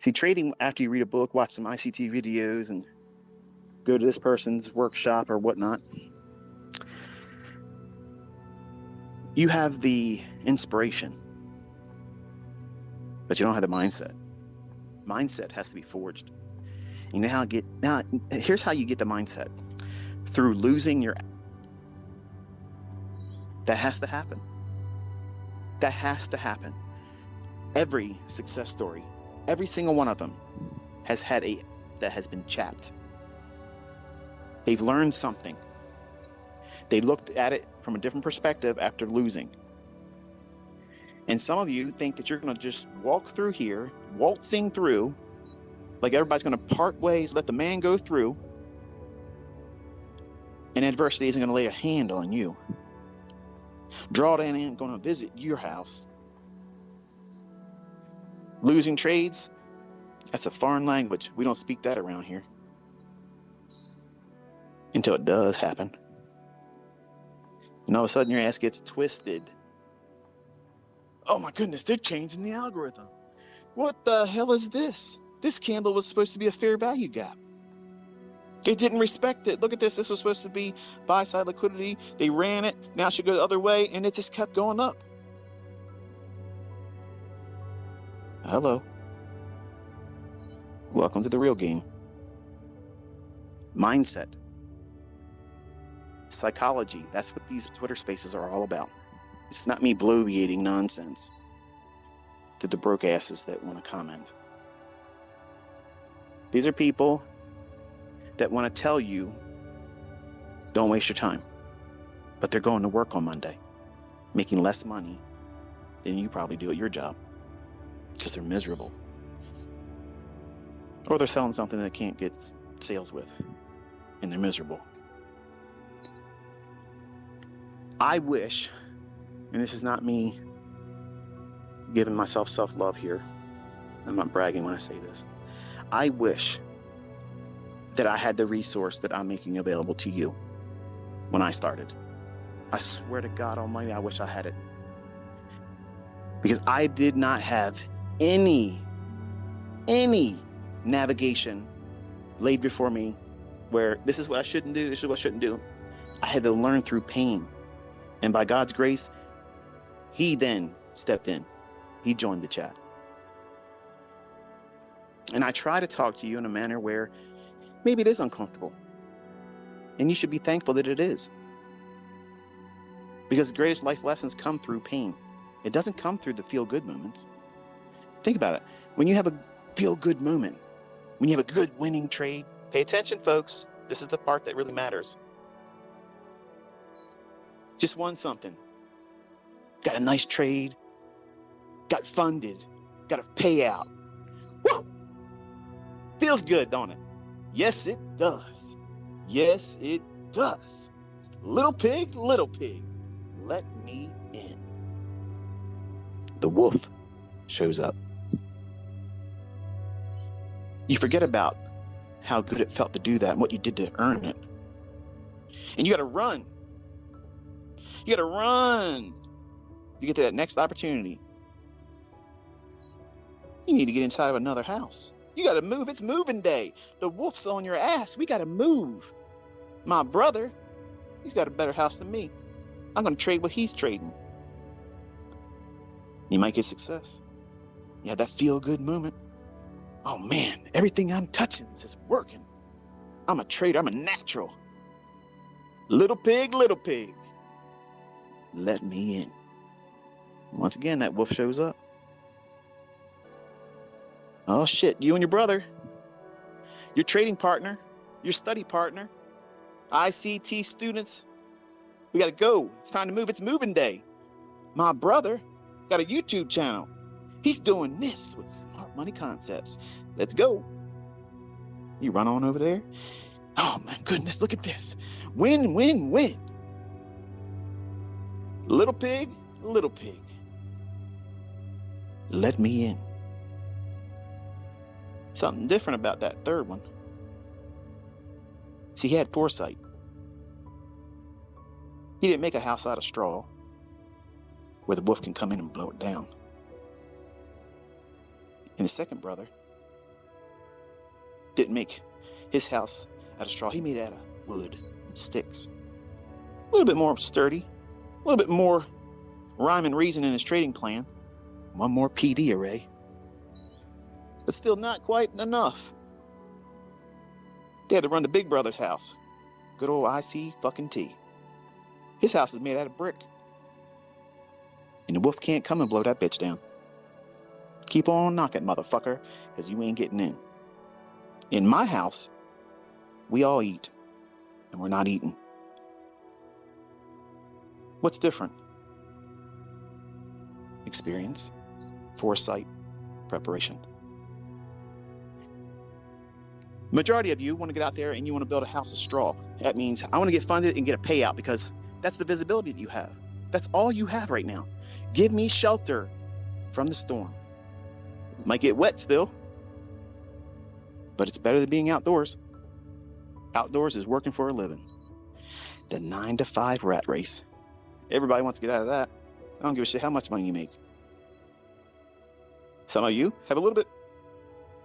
See, trading after you read a book, watch some ICT videos, and go to this person's workshop or whatnot, you have the inspiration, but you don't have the mindset. Mindset has to be forged. You know how here's how you get the mindset. Through losing your... That has to happen. That has to happen. Every success story, every single one of them has had that has been chapped. They've learned something. They looked at it from a different perspective after losing. And some of you think that you're going to just walk through here, waltzing through, like everybody's going to part ways, let the man go through, and adversity isn't going to lay a hand on you. Drawdown ain't going to visit your house. Losing trades, that's a foreign language. We don't speak that around here. Until it does happen. And all of a sudden your ass gets twisted. Oh my goodness, they're changing the algorithm. What the hell is this? This candle was supposed to be a fair value gap. They didn't respect it. Look at this. This was supposed to be buy-side liquidity. They ran it. Now it should go the other way, and it just kept going up. Hello. Welcome to the real game. Mindset. Psychology. That's what these Twitter spaces are all about. It's not me bloviating nonsense to the broke asses that want to comment. These are people that want to tell you, don't waste your time. But they're going to work on Monday, making less money than you probably do at your job because they're miserable. Or they're selling something that can't get sales with, and they're miserable. I wish, and this is not me giving myself self-love here, I'm not bragging when I say this, I wish that I had the resource that I'm making available to you when I started. I swear to God Almighty, I wish I had it. Because I did not have any navigation laid before me where this is what I shouldn't do, this is what I shouldn't do. I had to learn through pain. And by God's grace, He then stepped in. He joined the chat. And I try to talk to you in a manner where maybe it is uncomfortable. And you should be thankful that it is. Because the greatest life lessons come through pain. It doesn't come through the feel-good moments. Think about it. When you have a feel-good moment, when you have a good winning trade, pay attention, folks. This is the part that really matters. Just won something. Got a nice trade. Got funded. Got a payout. Woo! Feels good, don't it? Yes, it does. Yes, it does. Little pig, let me in. The wolf shows up. You forget about how good it felt to do that and what you did to earn it. And you got to run. You got to run to get to that next opportunity. You need to get inside of another house. You got to move. It's moving day. The wolf's on your ass. We got to move. My brother, he's got a better house than me. I'm going to trade what he's trading. You might get success. You have that feel-good moment. Oh man, everything I'm touching is just working. I'm a trader. I'm a natural. Little pig, let me in. Once again, that wolf shows up. Oh shit, you and your brother, your trading partner, your study partner, ICT students, we gotta go. It's time to move. It's moving day. My brother got a YouTube channel. He's doing this with smart money concepts. Let's go. You run on over there. Oh my goodness, look at this. Win, win, win. Little pig, let me in. Something different about that third one. See, he had foresight. He didn't make a house out of straw where the wolf can come in and blow it down. And the second brother, didn't make his house out of straw. He made it out of wood and sticks. A little bit more sturdy, a little bit more rhyme and reason in his trading plan. One more PD array. But still not quite enough. They had to run to Big Brother's house. Good old IC T. His house is made out of brick. And the wolf can't come and blow that bitch down. Keep on knocking, motherfucker, because you ain't getting in. In my house, we all eat, and we're not eating. What's different? Experience, foresight, preparation. Majority of you want to get out there and you want to build a house of straw. That means I want to get funded and get a payout because that's the visibility that you have. That's all you have right now. Give me shelter from the storm. Might get wet still, but it's better than being outdoors. Outdoors is working for a living. The 9-to-5 rat race. Everybody wants to get out of that. I don't give a shit how much money you make. Some of you have a little bit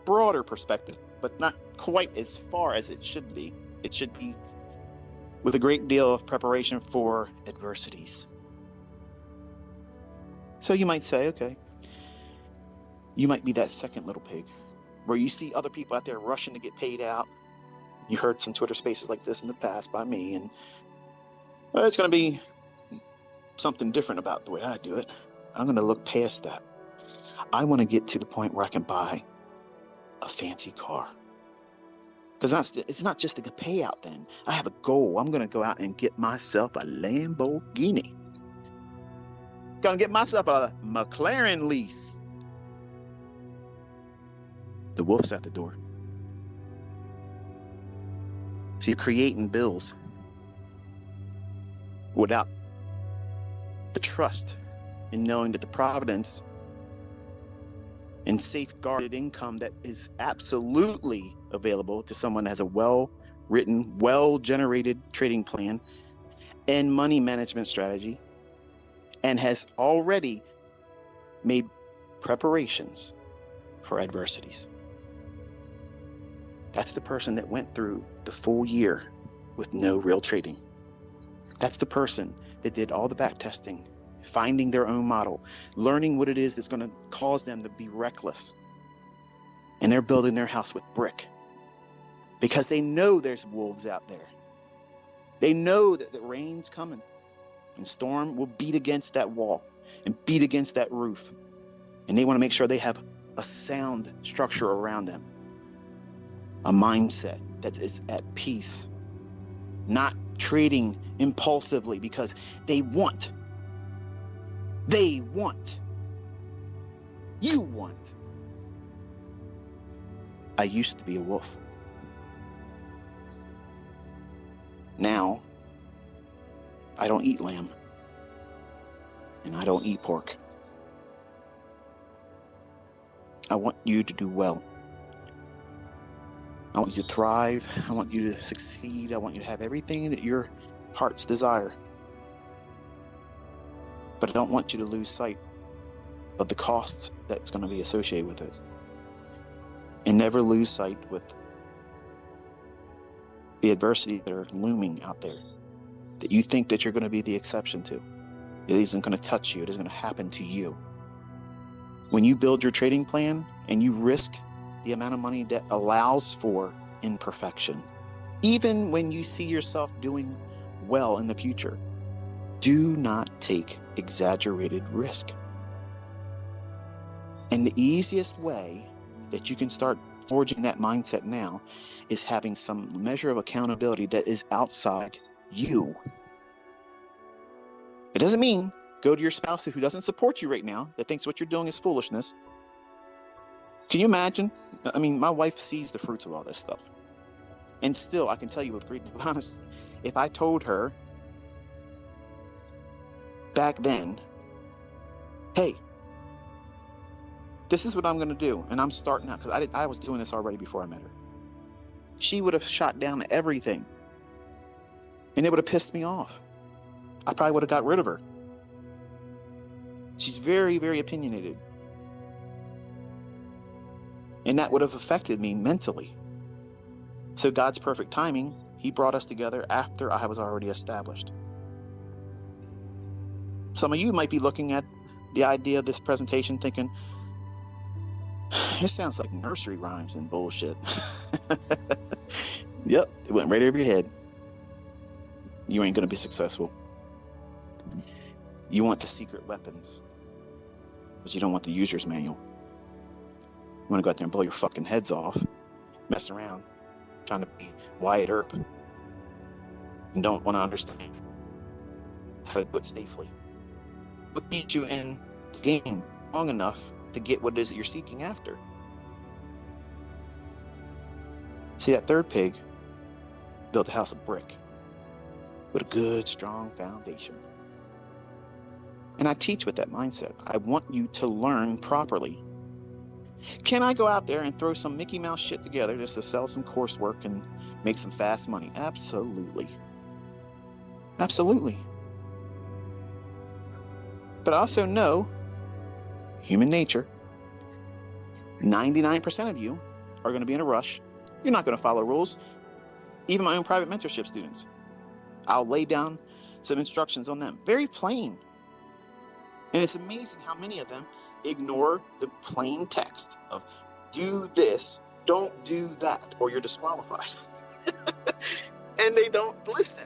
broader perspective, but not quite as far as it should be. It should be with a great deal of preparation for adversities. So you might say, okay, you might be that second little pig where you see other people out there rushing to get paid out. You heard some Twitter spaces like this in the past by me, and it's going to be something different about the way I do it. I'm going to look past that. I want to get to the point where I can buy a fancy car. Because it's not just a payout then. I have a goal. I'm going to go out and get myself a Lamborghini. Going to get myself a McLaren lease. The wolf's at the door. So you're creating bills without the trust in knowing that the providence and safeguarded income that is absolutely available to someone that has a well-written, well-generated trading plan and money management strategy and has already made preparations for adversities. That's the person that went through the full year with no real trading. That's the person that did all the back testing, finding their own model, learning what it is that's going to cause them to be reckless. And they're building their house with brick because they know there's wolves out there. They know that the rain's coming and storm will beat against that wall and beat against that roof. And they want to make sure they have a sound structure around them, a mindset that is at peace, not trading impulsively because they want. You want. I used to be a wolf. Now, I don't eat lamb. And I don't eat pork. I want you to do well. I want you to thrive. I want you to succeed. I want you to have everything that your heart's desire. But I don't want you to lose sight of the costs that's going to be associated with it. And never lose sight with the adversity that are looming out there that you think that you're going to be the exception to. It isn't going to touch you. It isn't going to happen to you. When you build your trading plan and you risk the amount of money that allows for imperfection, even when you see yourself doing well in the future, do not take exaggerated risk. And the easiest way that you can start forging that mindset now is having some measure of accountability that is outside you. It doesn't mean go to your spouse who doesn't support you right now, that thinks what you're doing is foolishness. Can you imagine? I mean, my wife sees the fruits of all this stuff. And still, I can tell you with great honesty, if I told her back then, hey, this is what I'm going to do, and I'm starting out, because I was doing this already before I met her, she would have shot down everything. And it would have pissed me off. I probably would have got rid of her. She's very, very opinionated. And that would have affected me mentally. So God's perfect timing, he brought us together after I was already established. Some of you might be looking at the idea of this presentation thinking, it sounds like nursery rhymes and bullshit. Yep, it went right over your head. You ain't going to be successful. You want the secret weapons, but you don't want the user's manual. You want to go out there and blow your fucking heads off, mess around, trying to be Wyatt Earp, and don't want to understand how to do it safely. What keeps you in the game long enough to get what it is that you're seeking after? See, that third pig built a house of brick with a good, strong foundation. And I teach with that mindset. I want you to learn properly. Can I go out there and throw some Mickey Mouse shit together just to sell some coursework and make some fast money? Absolutely. Absolutely. But I also know human nature. 99% of you are going to be in a rush. You're not going to follow rules. Even my own private mentorship students, I'll lay down some instructions on them. Very plain. And it's amazing how many of them ignore the plain text of do this, don't do that, or you're disqualified. And they don't listen.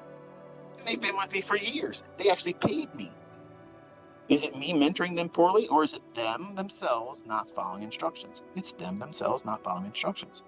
And they've been with me for years. They actually paid me. Is it me mentoring them poorly, or is it them themselves not following instructions? It's them themselves not following instructions.